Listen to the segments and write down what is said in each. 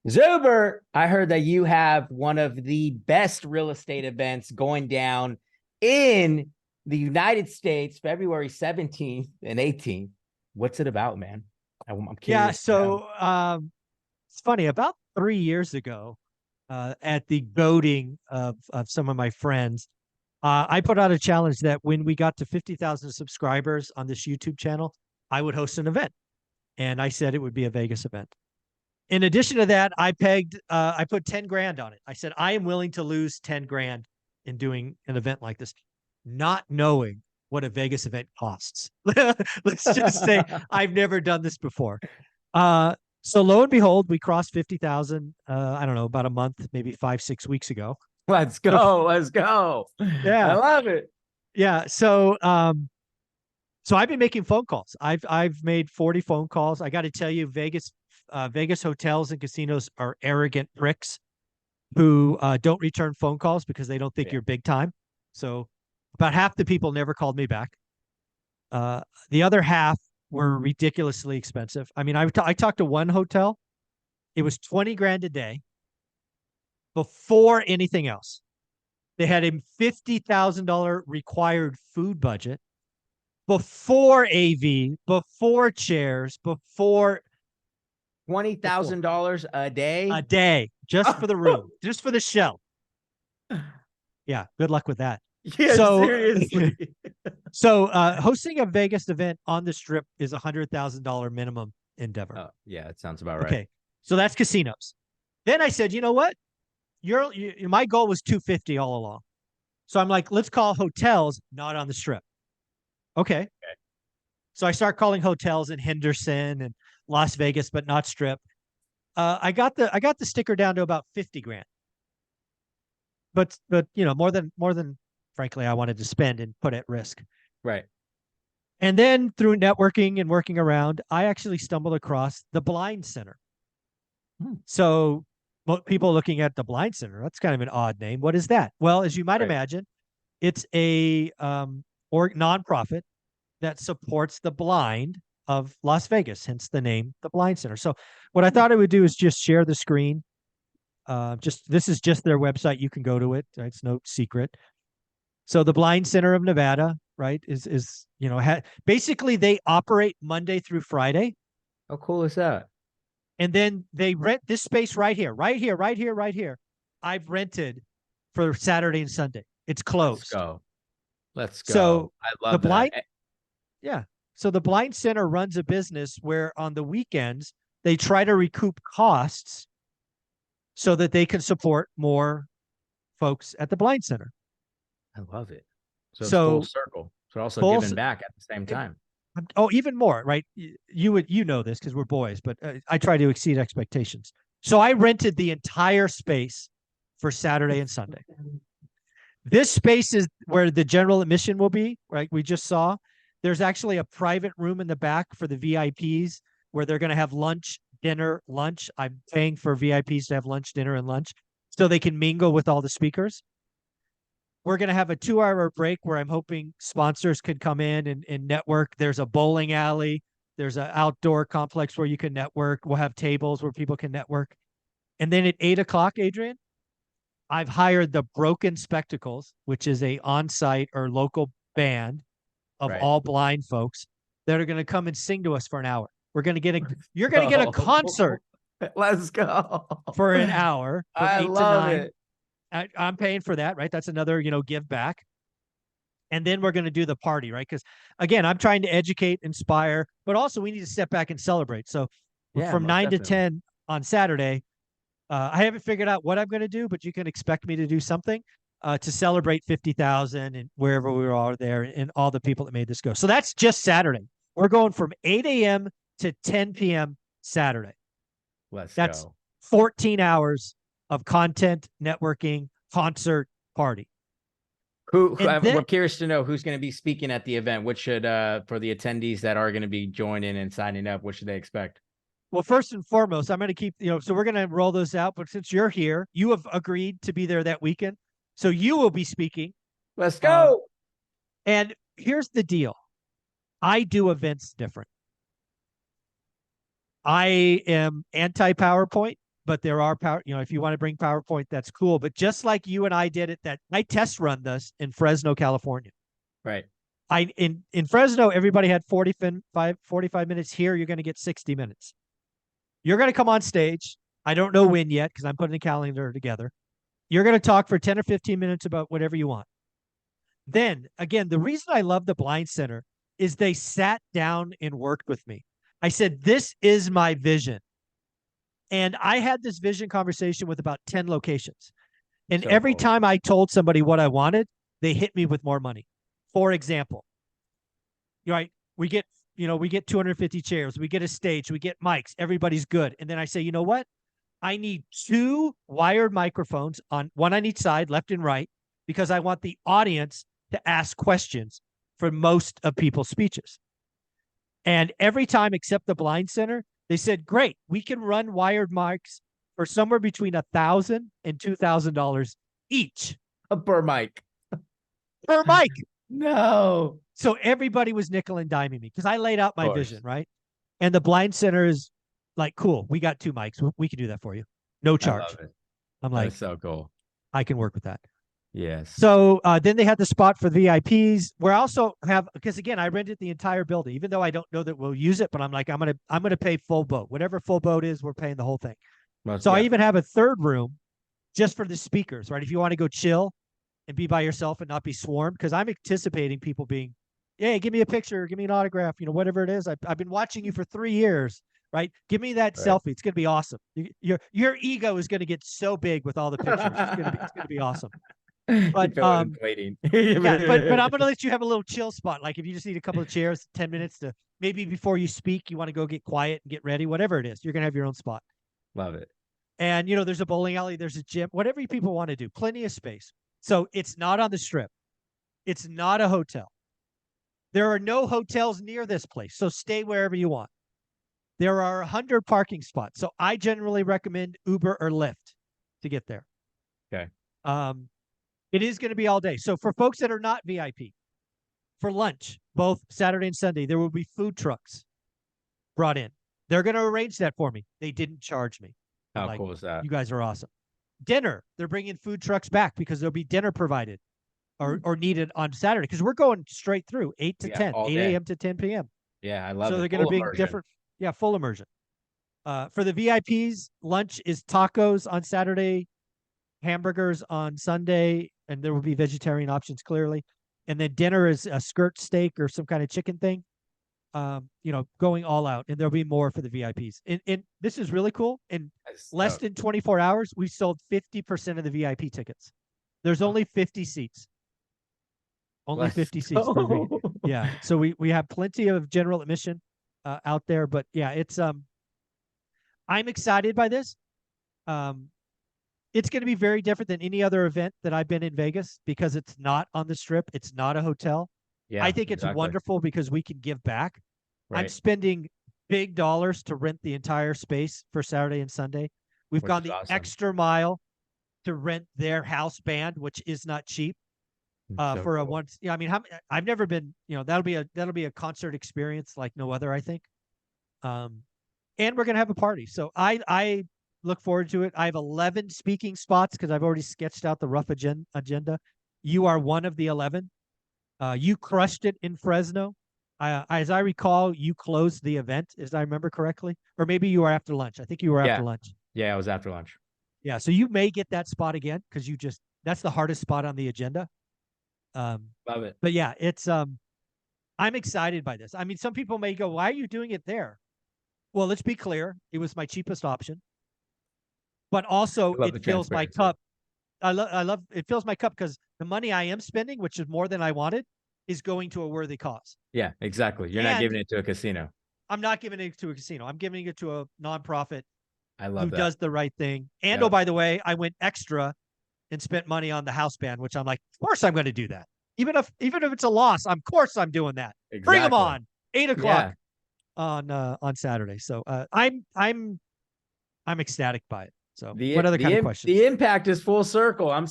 Zuber, I heard that you have one of the best real estate events going down in the United States, February 17th and 18th. What's it about, man? I'm Yeah, curious to know. so it's funny. About 3 years ago, at the voting of some of my friends, I put out a challenge that when we got to 50,000 subscribers on this YouTube channel, I would host an event, and I said it would be a Vegas event. In addition to that, I put 10 grand on it. I said I am willing to lose 10 grand in doing an event like this, not knowing what a Vegas event costs. Let's just say I've never done this before. Uh, so lo and behold, we crossed 50,000. I don't know, about a month, maybe 5, 6 weeks ago. Let's So go. Let's go. I yeah, love it. yeah. So I've been making phone calls. I've made 40 phone calls. I got to tell you, Vegas hotels and casinos are arrogant pricks who don't return phone calls because they don't think Yeah. you're big time. So about half the people never called me back. The other half were ridiculously expensive. I mean, I talked to one hotel. It was 20 grand a day before anything else. They had a $50,000 required food budget before AV, before chairs, before $20,000 a day. a day just for the room, just for the shell. Yeah, good luck with that. Yeah, So, seriously. hosting a Vegas event on the strip is $100,000 minimum endeavor. Oh, yeah, that sounds about right. Okay, so that's casinos. Then I said, you know what? My goal was 250 all along. So I'm like, let's call hotels not on the strip. Okay. So I start calling hotels in Henderson and Las Vegas, but not strip. I got the sticker down to about 50 grand. But more than frankly I wanted to spend and put at risk. Right. And then through networking and working around, I actually stumbled across the Blind Center. Hmm. So people looking at the Blind Center, that's kind of an odd name. What is that? Well, as you might Right. imagine, it's a or nonprofit that supports the blind of Las Vegas, hence the name, the Blind Center. So what I thought I would do is just share the screen. Just this is just their website. You can go to it. It's no secret. So the Blind Center of Nevada, right, is basically they operate Monday through Friday, How cool is that? and then they rent this space right here, right here, right here, right here. I've rented for Saturday and Sunday. It's Let's closed. go. Let's go. So I the love that. blind, yeah. So the Blind Center runs a business where on the weekends they try to recoup costs so that they can support more folks at the Blind Center. I love it. So it's full So circle. So also full, giving back at the same time. oh, even more, right? You know this because we're boys, but I try to exceed expectations. So I rented the entire space for Saturday and Sunday. This space is where the general admission will be, right? We just saw. There's actually a private room in the back for the VIPs where they're going to have lunch, dinner, lunch. I'm paying for VIPs to have lunch, dinner, and lunch so they can mingle with all the speakers. We're going to have a 2 hour break where I'm hoping sponsors could come in and network. There's a bowling alley. There's an outdoor complex where you can network. We'll have tables where people can network. And then at 8 o'clock, Adrian, I've hired the Broken Spectacles, which is a on-site or local band of Right. all blind folks that are going to come and sing to us for an hour. You're going to get a Go. concert Let's go. for an hour from I 8 to 9. love it. I'm paying for that, right? That's another, give back. And then we're going to do the party, right? Because again, I'm trying to educate, inspire, but also we need to step back and celebrate. So Yeah, from most 9 to definitely. 10 on Saturday, I haven't figured out what I'm going to do, but you can expect me to do something to celebrate 50,000 and wherever we are there and all the people that made this go. So that's just Saturday. We're going from 8 a.m. to 10 p.m. Saturday. Let's That's go. 14 hours of content, networking, concert, party. And then, We're curious to know who's going to be speaking at the event. What should for the attendees that are going to be joining and signing up, what should they expect? well, first and foremost, I'm going to keep, so we're going to roll those out. But since you're here, you have agreed to be there that weekend. So you will be speaking. Let's Um, go. and here's the deal. I do events different. I am anti PowerPoint, but there are power, if you want to bring PowerPoint, that's cool. But just like you and I did it, that I test run this in Fresno, California. Right. In Fresno, everybody had 45 minutes. Here, you're going to get 60 minutes. You're going to come on stage. I don't know when yet because I'm putting a calendar together. You're going to talk for 10 or 15 minutes about whatever you want. Then, again, the reason I love the Blind Center is they sat down and worked with me. I said, this is my vision. And I had this vision conversation with about 10 locations. And So every cool. time I told somebody what I wanted, they hit me with more money. For example, right, we get 250 chairs, we get a stage, we get mics, everybody's good. And then I say, you know what? I need 2 wired microphones on one on each side, left and right, because I want the audience to ask questions for most of people's speeches. And every time except the Blind Center, they said, great, we can run wired mics for somewhere between $1,000 and $2,000 each Per mic. per mic. No. So everybody was nickel and diming me because I laid out my Of course. vision, right? And the Blind Center is like, cool, we got 2 mics. We can do that for you. No I charge. love it. I'm like, That's so cool. I can work with that. Yes. So then they had the spot for VIPs. Where I also have, because again, I rented the entire building, even though I don't know that we'll use it, but I'm like, I'm gonna pay full boat. Whatever full boat is, we're paying the whole thing. So I even have a third room just for the speakers, right? If you want to go chill and be by yourself and not be swarmed, because I'm anticipating people being, hey, give me a picture, give me an autograph, whatever it is. I've been watching you for 3 years, right? Give me that selfie. It's gonna be awesome. Your ego is gonna get so big with all the pictures. It's gonna be awesome. But inflating. yeah, but I'm gonna let you have a little chill spot. Like if you just need a couple of chairs, 10 minutes to maybe before you speak, you want to go get quiet and get ready, whatever it is, you're gonna have your own spot. Love it. And there's a bowling alley, there's a gym, whatever people want to do, plenty of space. So it's not on the strip. It's not a hotel. There are no hotels near this place. So stay wherever you want. There are 100 parking spots. So I generally recommend Uber or Lyft to get there. Okay. It is going to be all day. So for folks that are not VIP, for lunch, both Saturday and Sunday, there will be food trucks brought in. They're going to arrange that for me. They didn't charge me. How cool is that? You guys are awesome. Dinner, they're bringing food trucks back because there'll be dinner provided or needed on Saturday because we're going straight through 8 to 10, 8 a.m. to 10 p.m. Yeah, I love it. So they're going to be different. Yeah, full immersion. For the VIPs, lunch is tacos on Saturday, hamburgers on Sunday, and there will be vegetarian options clearly. And then dinner is a skirt steak or some kind of chicken thing, going all out. And there'll be more for the VIPs. And this is really cool. In less than 24 hours, we sold 50% of the VIP tickets. There's only 50 seats. Only 50 seats. Yeah. So we have plenty of general admission out there. But yeah, it's I'm excited by this. It's going to be very different than any other event that I've been in Vegas because it's not on the strip. It's not a hotel. Yeah, I think it's wonderful because we can give back. Right. I'm spending big dollars to rent the entire space for Saturday and Sunday. We've gone the extra mile to rent their house band, which is not cheap. For a once, I mean, I've never been, that'll be a concert experience like no other, I think. And we're gonna have a party, so I look forward to it. I have 11 speaking spots because I've already sketched out the rough agenda. You are one of the 11. You crushed it in Fresno. As I recall, you closed the event, as I remember correctly, or maybe you were after lunch. I think you were after lunch. Yeah, I was after lunch. Yeah, so you may get that spot again because that's the hardest spot on the agenda. Love it. But yeah, it's I'm excited by this. I mean, some people may go, "Why are you doing it there?" Well, let's be clear. It was my cheapest option, but also it fills my cup. I love it fills my cup because the money I am spending, which is more than I wanted, is going to a worthy cause. Yeah, exactly. You're not giving it to a casino. I'm not giving it to a casino. I'm giving it to a nonprofit who does the right thing. And oh, by the way, I went extra and spent money on the house band, which I'm like, of course I'm going to do that. Even if it's a loss, of course I'm doing that. Exactly. Bring them on 8 o'clock on Saturday. So I'm ecstatic by it. So what other kind of questions? The impact is full circle. I'm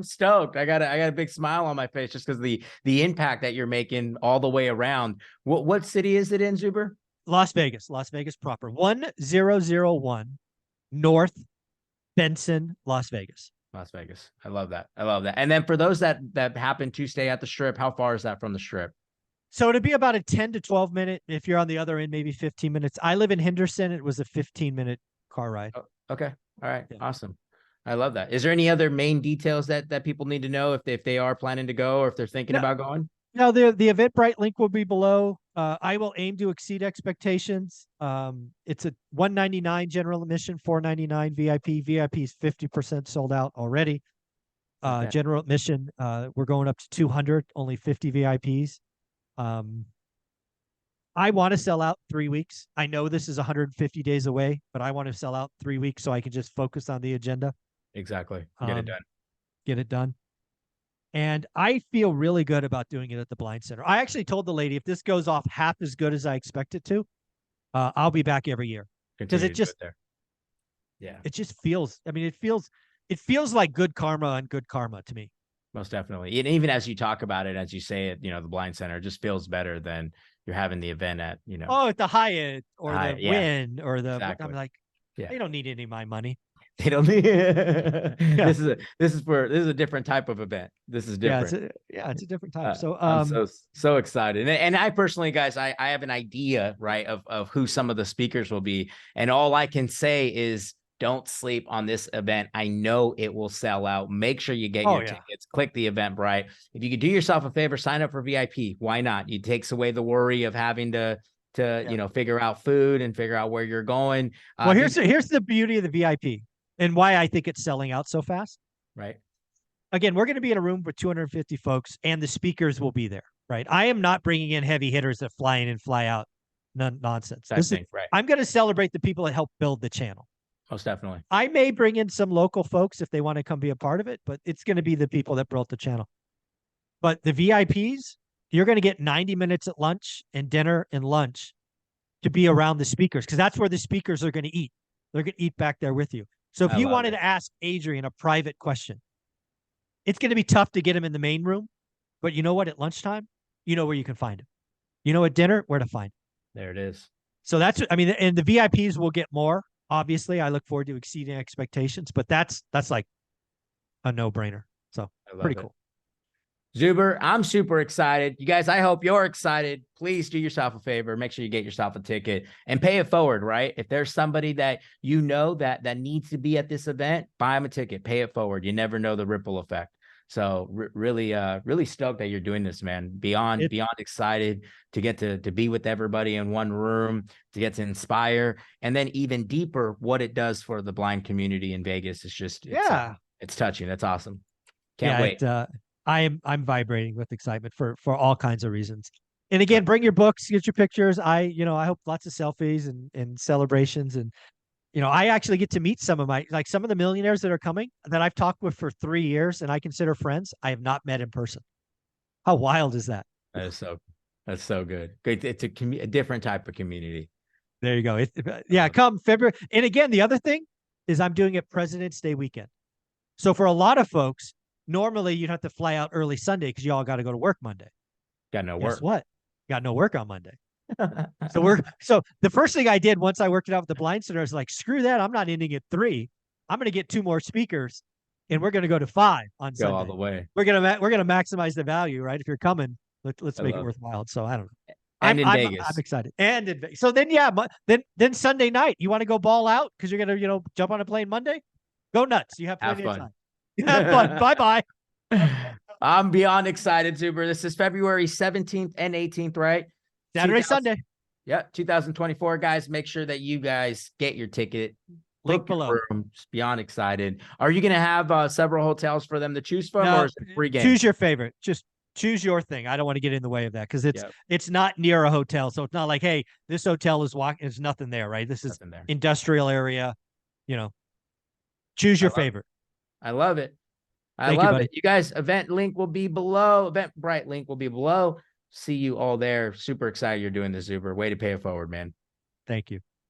stoked. I got a big smile on my face just because the impact that you're making all the way around. What city is it in, Zuber? Las Vegas proper. 1001 North Benson, Las Vegas. Las Vegas. I love that. I love that. And then for those that happen to stay at the Strip, how far is that from the Strip? So it'd be about a 10 to 12 minute. If you're on the other end, maybe 15 minutes. I live in Henderson. It was a 15-minute car ride. Oh, okay. All right. Yeah. Awesome. I love that. Is there any other main details that people need to know if they are planning to go or if they're thinking No, about going? no, the Eventbrite link will be below. I will aim to exceed expectations. It's a $199 general admission, $499 VIP. VIP is 50% sold out already. Okay. General admission, we're going up to 200, only 50 VIPs. I want to sell out 3 weeks. I know this is 150 days away, but I want to sell out 3 weeks so I can just focus on the agenda. Exactly. Get it done. Get it done. And I feel really good about doing it at the Blind Center. I actually told the lady, if this goes off half as good as I expect it to, I'll be back every year. Because Continue to do it there. Yeah. It just feels, I mean, it feels like good karma and good karma to me. Most definitely. And even as you talk about it, as you say it, the Blind Center just feels better than you're having the event at, Oh, at the Hyatt or the yeah, Wynn or the, exactly. I'm like, yeah, they don't need any of my money. They don't need Yeah. this is a different type of event. This is different. It's a different type. So I'm so excited. And I personally, guys, I have an idea, right, of who some of the speakers will be. And all I can say is don't sleep on this event. I know it will sell out. Make sure you get your tickets. Click the Eventbrite. If you could do yourself a favor, sign up for VIP. Why not? It takes away the worry of having to figure out food and figure out where you're going. Well, here's the beauty of the VIP and why I think it's selling out so fast. Right. Again, we're going to be in a room with 250 folks and the speakers will be there. Right. I am not bringing in heavy hitters that fly in and fly out. Nonsense. Right. I'm going to celebrate the people that help build the channel. Most definitely. I may bring in some local folks if they want to come be a part of it, but it's going to be the people that built the channel. But the VIPs, you're going to get 90 minutes at lunch and dinner and lunch to be around the speakers because that's where the speakers are going to eat. They're going to eat back there with you. So if you wanted to ask Adrian a private question, it's going to be tough to get him in the main room. But you know what? At lunchtime, you know where you can find him. You know at dinner, where to find him. There it is. So that's, I mean, and the VIPs will get more. Obviously, I look forward to exceeding expectations, but that's like a no-brainer. So pretty cool. Zuber, I'm super excited. You guys, I hope you're excited. Please do yourself a favor. Make sure you get yourself a ticket and pay it forward, right? If there's somebody that that needs to be at this event, buy them a ticket, pay it forward. You never know the ripple effect. So really stoked that you're doing this, man. Beyond excited to get to be with everybody in one room, to get to inspire, and then even deeper, what it does for the blind community in Vegas is just it's touching. That's awesome. Can't wait. I'm vibrating with excitement for all kinds of reasons. And again, bring your books, get your pictures. I hope lots of selfies and celebrations. And I actually get to meet some of the millionaires that are coming that I've talked with for 3 years and I consider friends. I have not met in person. How wild is that? That's so good. It's a different type of community. There you go. Come February. And again, the other thing is I'm doing it President's Day weekend. So for a lot of folks, normally you'd have to fly out early Sunday because you all got to go to work Monday. Got no work. Guess what? Got no work on Monday. So the first thing I did once I worked it out with the Blind Center is like, screw that. I'm not ending at 3. I'm going to get 2 more speakers and we're going to go to 5 on Sunday. Go all the way. We're going to maximize the value, right? If you're coming, let's make it worthwhile. So I don't know. And in Vegas. I'm excited. And in Vegas. So then, then Sunday night, you want to go ball out because you're going to, jump on a plane Monday? Go nuts. You have plenty of time. Have fun. Bye-bye. I'm beyond excited, Zuber. This is February 17th and 18th, right? Saturday, Sunday. Yeah, 2024, guys. Make sure that you guys get your ticket. Link below. Just beyond excited. Are you going to have several hotels for them to choose from, or is it free game? Choose your favorite. Just choose your thing. I don't want to get in the way of that because it's not near a hotel, so it's not like, hey, this hotel is there's nothing there, right? This is industrial area. Choose your favorite. I love it. I love it. You guys, event link will be below. Eventbrite link will be below. See you all there. Super excited you're doing this, Zuber. Way to pay it forward, man. Thank you.